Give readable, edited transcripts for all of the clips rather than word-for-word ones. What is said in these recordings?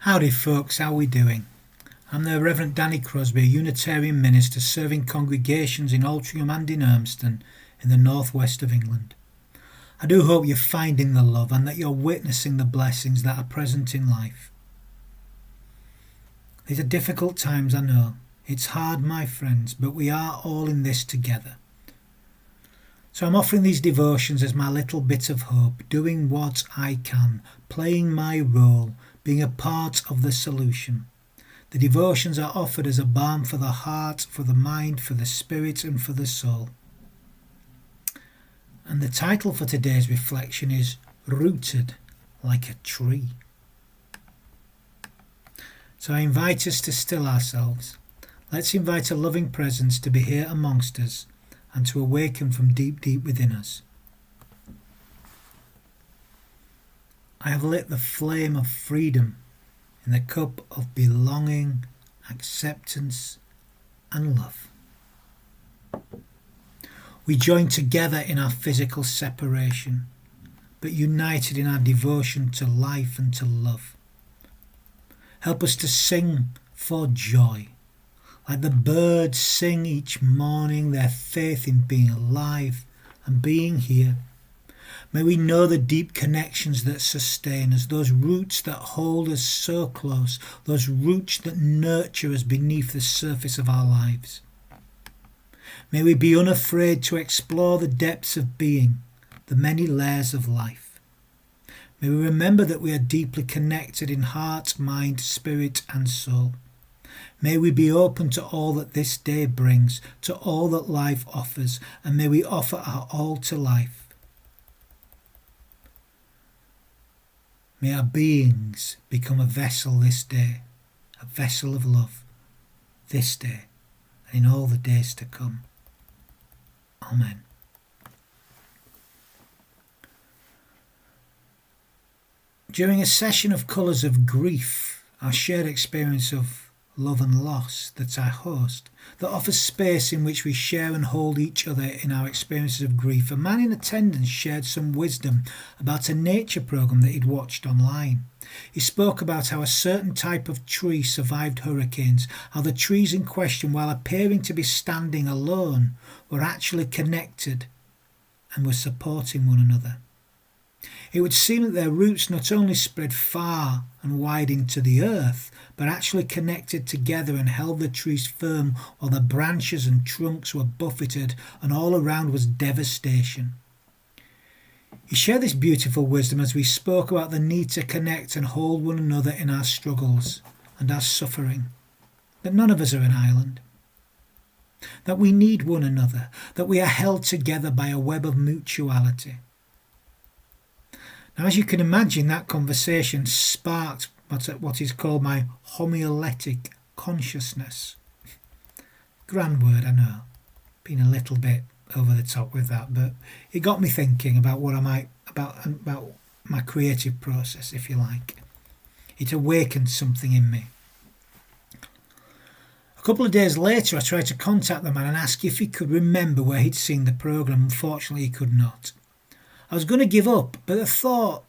Howdy folks, how we doing? I'm the Reverend Danny Crosby, a Unitarian minister serving congregations in Altrincham and in Urmston in the northwest of England. I do hope you're finding the love and that you're witnessing the blessings that are present in life. These are difficult times, I know. It's hard, my friends, but we are all in this together. So I'm offering these devotions as my little bit of hope, doing what I can, playing my role, being a part of the solution. The devotions are offered as a balm for the heart, for the mind, for the spirit and for the soul. And the title for today's reflection is Rooted Like a Tree. So I invite us to still ourselves. Let's invite a loving presence to be here amongst us and to awaken from deep, deep within us. I have lit the flame of freedom in the cup of belonging, acceptance and love. We join together in our physical separation, but united in our devotion to life and to love. Help us to sing for joy, like the birds sing each morning their faith in being alive and being here. May we know the deep connections that sustain us, those roots that hold us so close, those roots that nurture us beneath the surface of our lives. May we be unafraid to explore the depths of being, the many layers of life. May we remember that we are deeply connected in heart, mind, spirit and soul. May we be open to all that this day brings, to all that life offers, and may we offer our all to life. May our beings become a vessel this day, a vessel of love, this day and in all the days to come. Amen. During a session of Colours of Grief, our shared experience of love and loss that I host, that offers space in which we share and hold each other in our experiences of grief, a man in attendance shared some wisdom about a nature programme that he'd watched online. He spoke about how a certain type of tree survived hurricanes, how the trees in question, while appearing to be standing alone, were actually connected and were supporting one another. It would seem that their roots not only spread far and wide into the earth, but actually connected together and held the trees firm while the branches and trunks were buffeted and all around was devastation. He shared this beautiful wisdom as we spoke about the need to connect and hold one another in our struggles and our suffering, that none of us are an island, that we need one another, that we are held together by a web of mutuality. Now, as you can imagine, that conversation sparked what is called my homiletic consciousness. Grand word, I know. Been a little bit over the top with that, but it got me thinking about about my creative process, if you like. It awakened something in me. A couple of days later, I tried to contact the man and ask if he could remember where he'd seen the programme. Unfortunately, he could not. I was going to give up, but the thought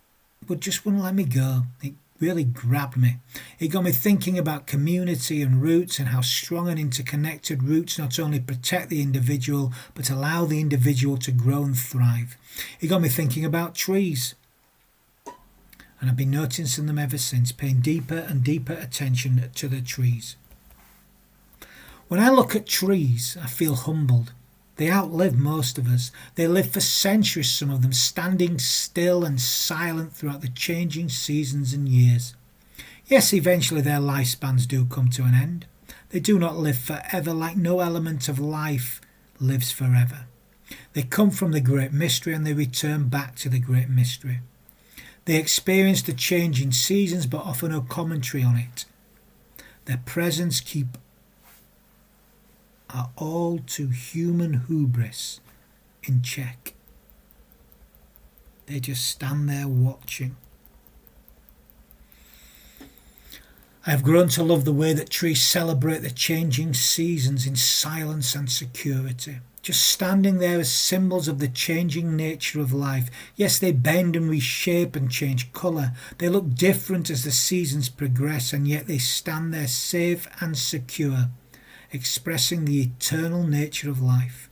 just wouldn't let me go. It really grabbed me. It got me thinking about community and roots and how strong and interconnected roots not only protect the individual, but allow the individual to grow and thrive. It got me thinking about trees. And I've been noticing them ever since, paying deeper and deeper attention to the trees. When I look at trees, I feel humbled. They outlive most of us. They live for centuries, some of them, standing still and silent throughout the changing seasons and years. Yes, eventually their lifespans do come to an end. They do not live forever, like no element of life lives forever. They come from the great mystery and they return back to the great mystery. They experience the changing seasons but offer no commentary on it. Their presence keep our all too human hubris in check. They just stand there watching. I have grown to love the way that trees celebrate the changing seasons in silence and security. Just standing there as symbols of the changing nature of life. Yes, they bend and reshape and change colour. They look different as the seasons progress, and yet they stand there safe and secure, expressing the eternal nature of life.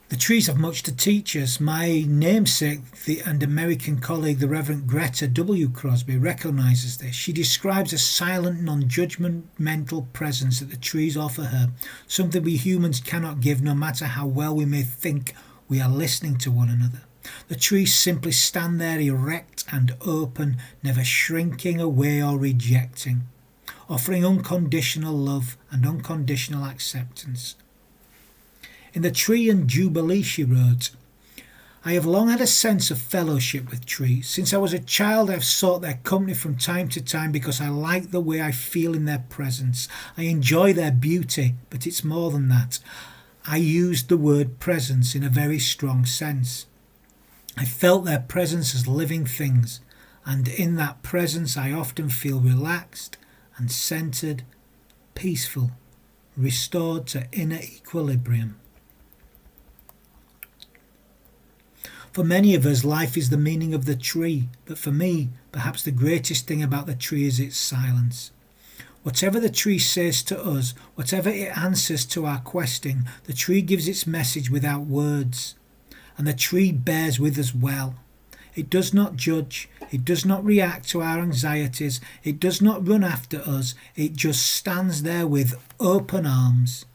The trees have much to teach us. My namesake and American colleague, the Reverend Greta W. Crosby, recognises this. She describes a silent, non-judgmental presence that the trees offer her, something we humans cannot give, no matter how well we may think we are listening to one another. The trees simply stand there erect and open, never shrinking away or rejecting, offering unconditional love and unconditional acceptance. In The Tree and Jubilee, she wrote, I have long had a sense of fellowship with trees. Since I was a child, I have sought their company from time to time because I like the way I feel in their presence. I enjoy their beauty, but it's more than that. I used the word presence in a very strong sense. I felt their presence as living things, and in that presence I often feel relaxed and centered, peaceful, restored to inner equilibrium. For many of us, life is the meaning of the tree, but for me, perhaps the greatest thing about the tree is its silence. Whatever the tree says to us, whatever it answers to our questing, the tree gives its message without words, and the tree bears with us well. It does not judge, it does not react to our anxieties, it does not run after us, it just stands there with open arms.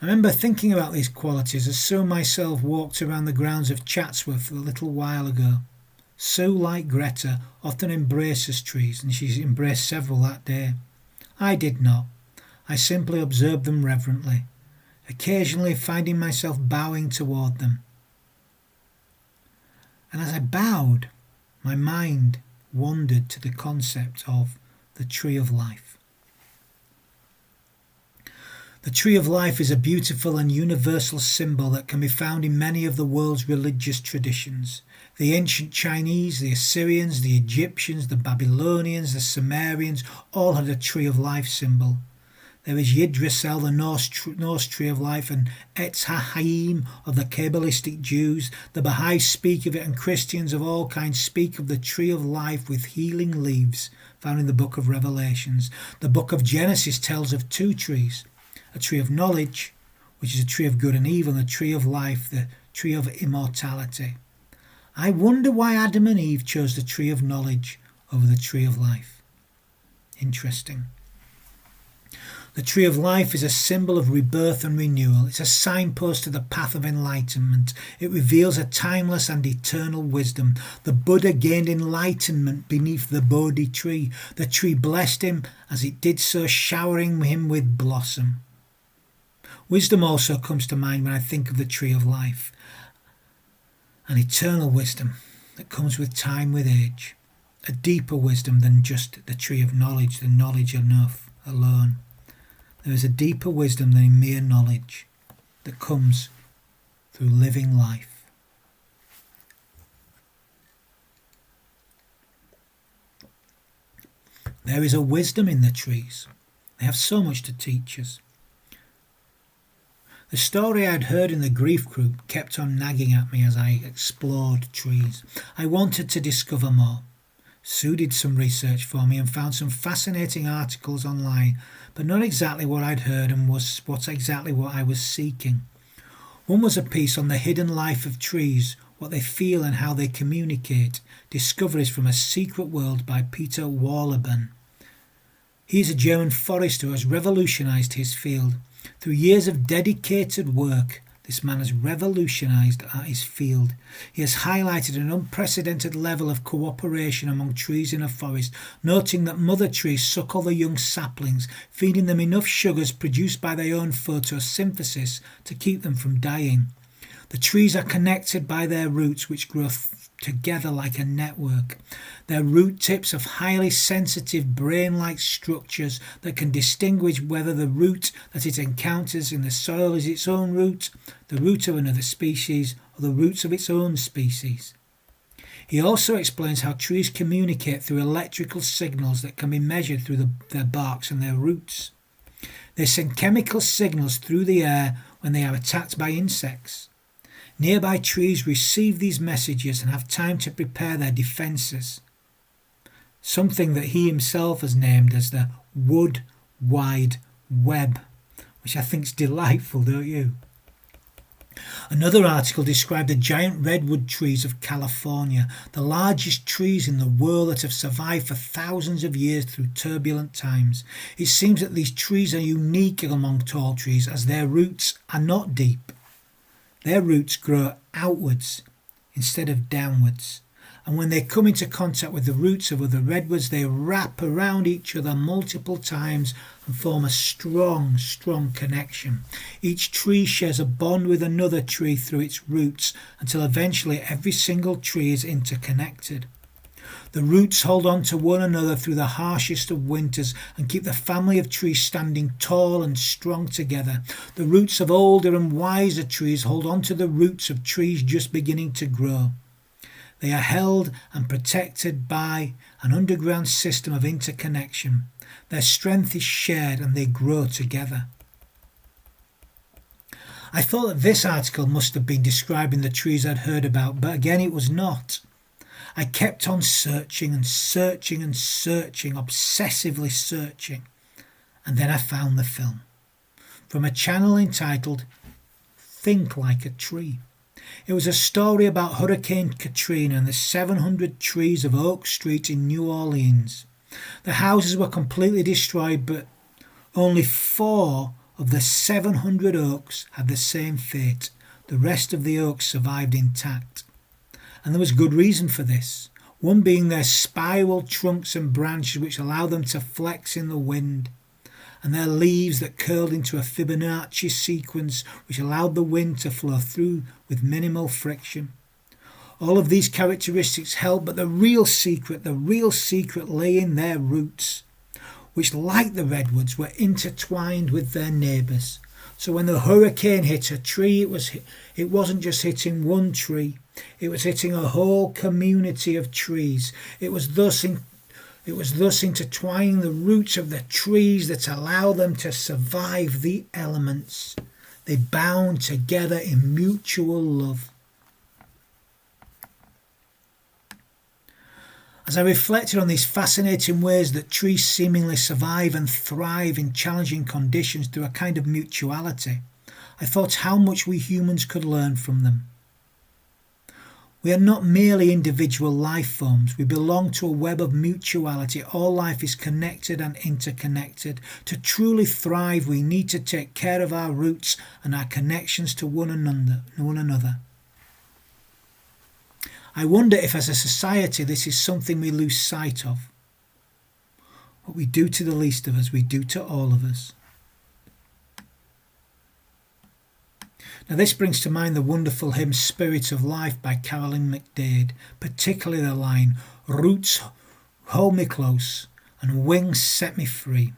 I remember thinking about these qualities as Sue myself walked around the grounds of Chatsworth a little while ago. Sue, like Greta, often embraces trees, and she's embraced several that day. I did not. I simply observed them reverently, occasionally finding myself bowing toward them. And as I bowed, my mind wandered to the concept of the tree of life. The tree of life is a beautiful and universal symbol that can be found in many of the world's religious traditions. The ancient Chinese, the Assyrians, the Egyptians, the Babylonians, the Sumerians all had a tree of life symbol. There is Yggdrasil, the Norse tree of life, and Etz HaHaim of the Kabbalistic Jews. The Baha'is speak of it, and Christians of all kinds speak of the tree of life with healing leaves, found in the book of Revelations. The book of Genesis tells of two trees. A tree of knowledge, which is a tree of good and evil, and a tree of life, the tree of immortality. I wonder why Adam and Eve chose the tree of knowledge over the tree of life. Interesting. The tree of life is a symbol of rebirth and renewal. It's a signpost to the path of enlightenment. It reveals a timeless and eternal wisdom. The Buddha gained enlightenment beneath the Bodhi tree. The tree blessed him as it did so, showering him with blossom. Wisdom also comes to mind when I think of the tree of life. An eternal wisdom that comes with time, with age. A deeper wisdom than just the tree of knowledge, the knowledge enough alone. There is a deeper wisdom than mere knowledge that comes through living life. There is a wisdom in the trees. They have so much to teach us. The story I'd heard in the grief group kept on nagging at me as I explored trees. I wanted to discover more. Sue did some research for me and found some fascinating articles online, but not exactly what I'd heard and was exactly what I was seeking. One was a piece on the hidden life of trees, what they feel and how they communicate, discoveries from a secret world by Peter Warleben. He is a German forester who has revolutionized his field. Through years of dedicated work, this man has revolutionized his field. He has highlighted an unprecedented level of cooperation among trees in a forest, noting that mother trees suckle the young saplings, feeding them enough sugars produced by their own photosynthesis to keep them from dying. The trees are connected by their roots, which grow together like a network. Their root tips have highly sensitive brain-like structures that can distinguish whether the root that it encounters in the soil is its own root, the root of another species, or the roots of its own species. He also explains how trees communicate through electrical signals that can be measured through their barks and their roots. They send chemical signals through the air when they are attacked by insects. Nearby trees receive these messages and have time to prepare their defences, something that he himself has named as the Wood Wide Web, which I think is delightful, don't you? Another article described the giant redwood trees of California, the largest trees in the world that have survived for thousands of years through turbulent times. It seems that these trees are unique among tall trees as their roots are not deep. Their roots grow outwards instead of downwards. And when they come into contact with the roots of other redwoods, they wrap around each other multiple times and form a strong, strong connection. Each tree shares a bond with another tree through its roots until eventually every single tree is interconnected. The roots hold on to one another through the harshest of winters and keep the family of trees standing tall and strong together. The roots of older and wiser trees hold on to the roots of trees just beginning to grow. They are held and protected by an underground system of interconnection. Their strength is shared and they grow together. I thought that this article must have been describing the trees I'd heard about, but again it was not. I kept on searching and searching and searching, obsessively searching, and then I found the film from a channel entitled Think Like a Tree. It was a story about Hurricane Katrina and the 700 trees of Oak Street in New Orleans. The houses were completely destroyed, but only 4 of the 700 oaks had the same fate. The rest of the oaks survived intact. And there was good reason for this, one being their spiral trunks and branches which allow them to flex in the wind, and their leaves that curled into a Fibonacci sequence which allowed the wind to flow through with minimal friction. All of these characteristics help, but the real secret lay in their roots, which, like the redwoods, were intertwined with their neighbours. So when the hurricane hit a tree, it wasn't just hitting one tree, it was hitting a whole community of trees. It was thus intertwining the roots of the trees that allow them to survive the elements. They bound together in mutual love. As I reflected on these fascinating ways that trees seemingly survive and thrive in challenging conditions through a kind of mutuality, I thought how much we humans could learn from them. We are not merely individual life forms. We belong to a web of mutuality. All life is connected and interconnected. To truly thrive, we need to take care of our roots and our connections to one another. I wonder if as a society this is something we lose sight of. What we do to the least of us, we do to all of us. Now this brings to mind the wonderful hymn Spirit of Life by Carolyn McDade, particularly the line, "Roots hold me close and wings set me free."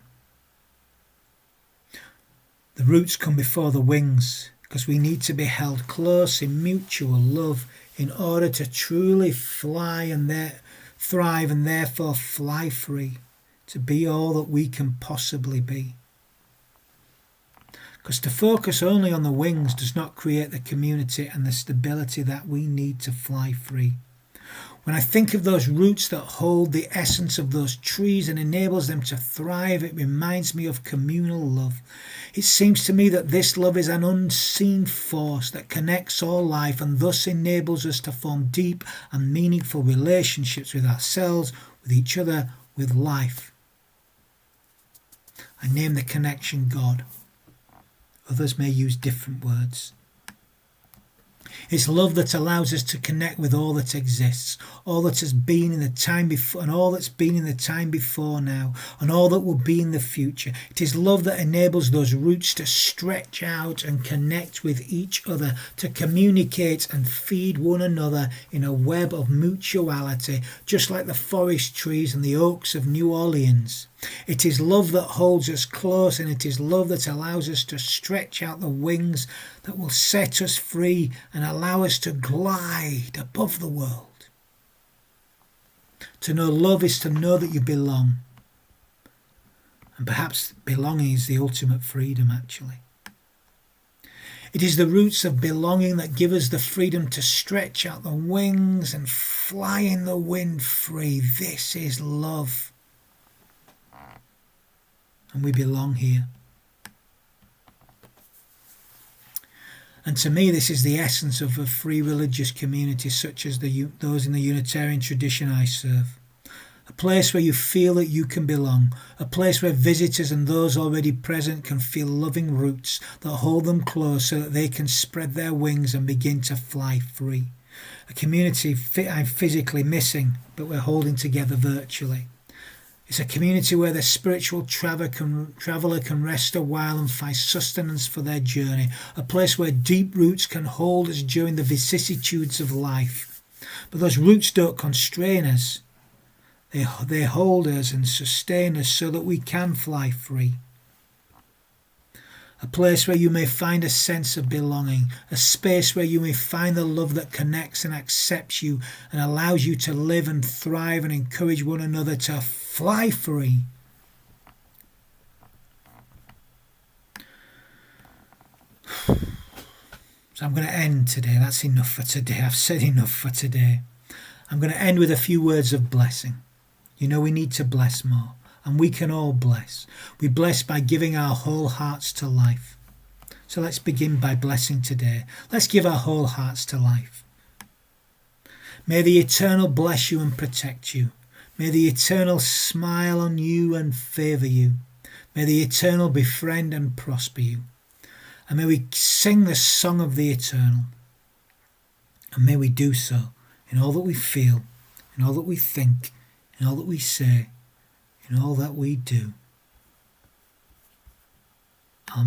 The roots come before the wings because we need to be held close in mutual love in order to truly fly and thrive and therefore fly free, to be all that we can possibly be. Because to focus only on the wings does not create the community and the stability that we need to fly free. When I think of those roots that hold the essence of those trees and enables them to thrive, it reminds me of communal love. It seems to me that this love is an unseen force that connects all life and thus enables us to form deep and meaningful relationships with ourselves, with each other, with life. I name the connection God. Others may use different words. It's love that allows us to connect with all that exists, all that has been in the time before, and all that's been in the time before now, and all that will be in the future. It is love that enables those roots to stretch out and connect with each other, to communicate and feed one another in a web of mutuality, just like the forest trees and the oaks of New Orleans. It is love that holds us close, and it is love that allows us to stretch out the wings that will set us free and allow us to glide above the world. To know love is to know that you belong. And perhaps belonging is the ultimate freedom, actually. It is the roots of belonging that give us the freedom to stretch out the wings and fly in the wind free. This is love. And we belong here. And to me, this is the essence of a free religious community such as those in the Unitarian tradition I serve. A place where you feel that you can belong. A place where visitors and those already present can feel loving roots that hold them close so that they can spread their wings and begin to fly free. A community I'm physically missing, but we're holding together virtually. It's a community where the spiritual traveller can rest a while and find sustenance for their journey. A place where deep roots can hold us during the vicissitudes of life. But those roots don't constrain us. They hold us and sustain us so that we can fly free. A place where you may find a sense of belonging, a space where you may find the love that connects and accepts you and allows you to live and thrive and encourage one another to fly free. So I'm going to end today. That's enough for today. I've said enough for today. I'm going to end with a few words of blessing. You know, we need to bless more. And we can all bless. We bless by giving our whole hearts to life. So let's begin by blessing today. Let's give our whole hearts to life. May the Eternal bless you and protect you. May the Eternal smile on you and favour you. May the Eternal befriend and prosper you. And may we sing the song of the Eternal. And may we do so in all that we feel, in all that we think, in all that we say, in all that we do.